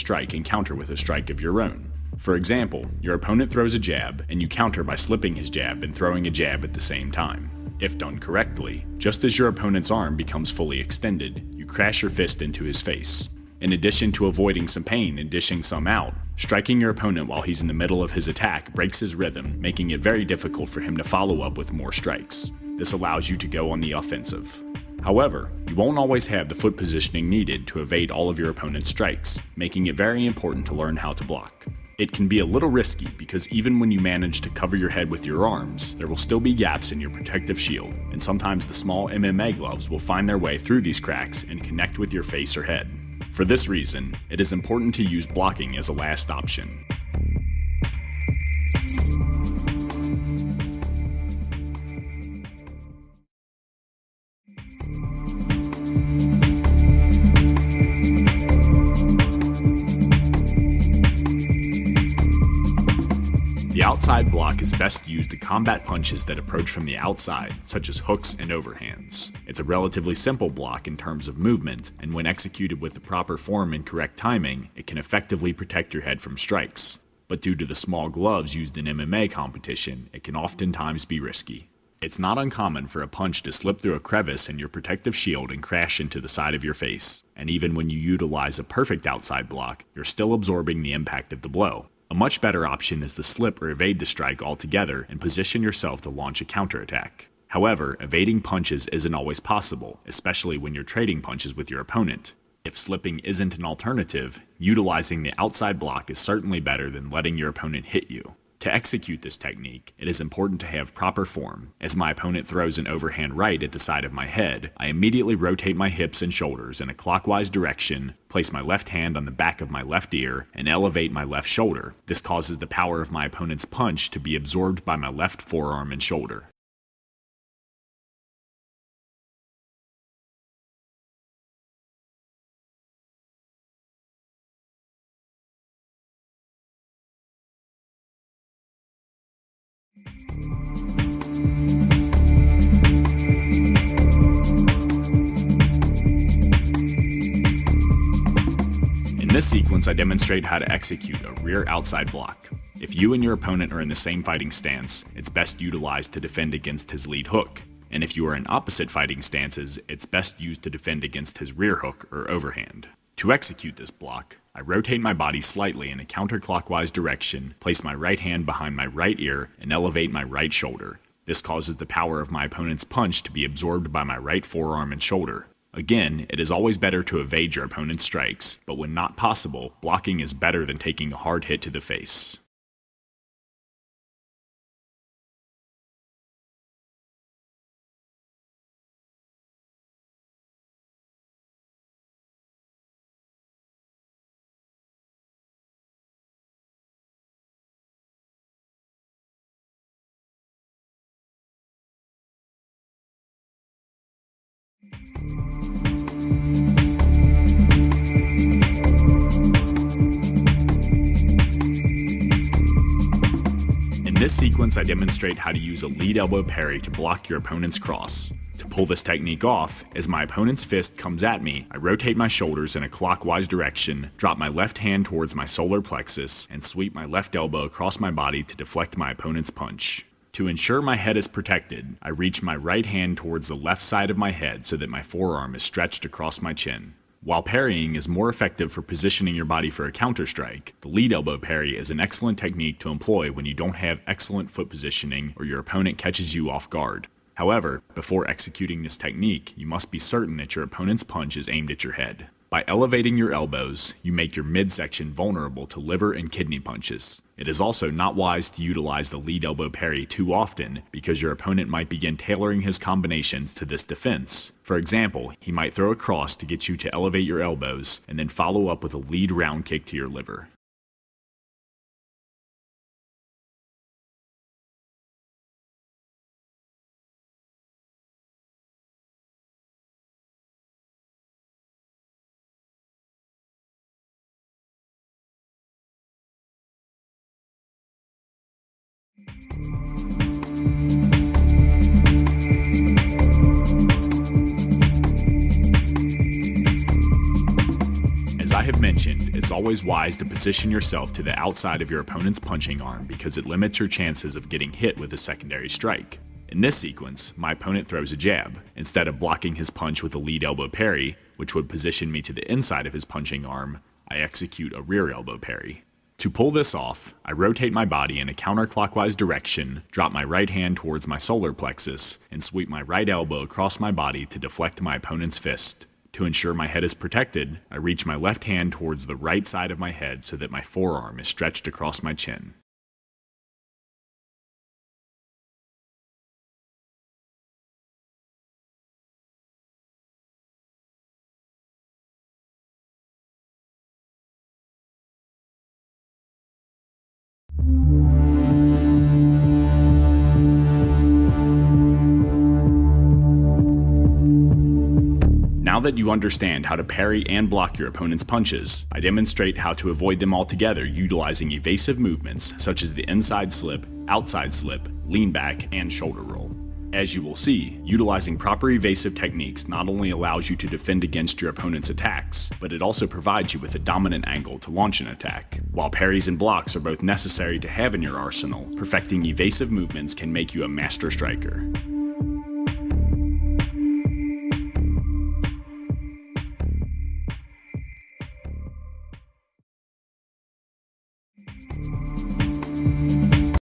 strike and counter with a strike of your own. For example, your opponent throws a jab, and you counter by slipping his jab and throwing a jab at the same time. If done correctly, just as your opponent's arm becomes fully extended, you crash your fist into his face. In addition to avoiding some pain and dishing some out, striking your opponent while he's in the middle of his attack breaks his rhythm, making it very difficult for him to follow up with more strikes. This allows you to go on the offensive. However, you won't always have the foot positioning needed to evade all of your opponent's strikes, making it very important to learn how to block. It can be a little risky because even when you manage to cover your head with your arms, there will still be gaps in your protective shield, and sometimes the small MMA gloves will find their way through these cracks and connect with your face or head. For this reason, it is important to use blocking as a last option. The outside block is best used to combat punches that approach from the outside, such as hooks and overhands. It's a relatively simple block in terms of movement, and when executed with the proper form and correct timing, it can effectively protect your head from strikes. But due to the small gloves used in MMA competition, it can oftentimes be risky. It's not uncommon for a punch to slip through a crevice in your protective shield and crash into the side of your face, and even when you utilize a perfect outside block, you're still absorbing the impact of the blow. A much better option is to slip or evade the strike altogether and position yourself to launch a counterattack. However, evading punches isn't always possible, especially when you're trading punches with your opponent. If slipping isn't an alternative, utilizing the outside block is certainly better than letting your opponent hit you. To execute this technique, it is important to have proper form. As my opponent throws an overhand right at the side of my head, I immediately rotate my hips and shoulders in a clockwise direction, place my left hand on the back of my left ear, and elevate my left shoulder. This causes the power of my opponent's punch to be absorbed by my left forearm and shoulder. In this sequence, I demonstrate how to execute a rear outside block. If you and your opponent are in the same fighting stance, it's best utilized to defend against his lead hook. And if you are in opposite fighting stances, it's best used to defend against his rear hook or overhand. To execute this block, I rotate my body slightly in a counterclockwise direction, place my right hand behind my right ear, and elevate my right shoulder. This causes the power of my opponent's punch to be absorbed by my right forearm and shoulder. Again, it is always better to evade your opponent's strikes, but when not possible, blocking is better than taking a hard hit to the face. In this sequence, I demonstrate how to use a lead elbow parry to block your opponent's cross. To pull this technique off, as my opponent's fist comes at me, I rotate my shoulders in a clockwise direction, drop my left hand towards my solar plexus, and sweep my left elbow across my body to deflect my opponent's punch. To ensure my head is protected, I reach my right hand towards the left side of my head so that my forearm is stretched across my chin. While parrying is more effective for positioning your body for a counter-strike, the lead elbow parry is an excellent technique to employ when you don't have excellent foot positioning or your opponent catches you off guard. However, before executing this technique, you must be certain that your opponent's punch is aimed at your head. By elevating your elbows, you make your midsection vulnerable to liver and kidney punches. It is also not wise to utilize the lead elbow parry too often because your opponent might begin tailoring his combinations to this defense. For example, he might throw a cross to get you to elevate your elbows and then follow up with a lead round kick to your liver. As I have mentioned, it's always wise to position yourself to the outside of your opponent's punching arm because it limits your chances of getting hit with a secondary strike. In this sequence, my opponent throws a jab. Instead of blocking his punch with a lead elbow parry, which would position me to the inside of his punching arm, I execute a rear elbow parry. To pull this off, I rotate my body in a counterclockwise direction, drop my right hand towards my solar plexus, and sweep my right elbow across my body to deflect my opponent's fist. To ensure my head is protected, I reach my left hand towards the right side of my head so that my forearm is stretched across my chin. Now that you understand how to parry and block your opponent's punches, I demonstrate how to avoid them altogether utilizing evasive movements such as the inside slip, outside slip, lean back, and shoulder roll. As you will see, utilizing proper evasive techniques not only allows you to defend against your opponent's attacks, but it also provides you with a dominant angle to launch an attack. While parries and blocks are both necessary to have in your arsenal, perfecting evasive movements can make you a master striker.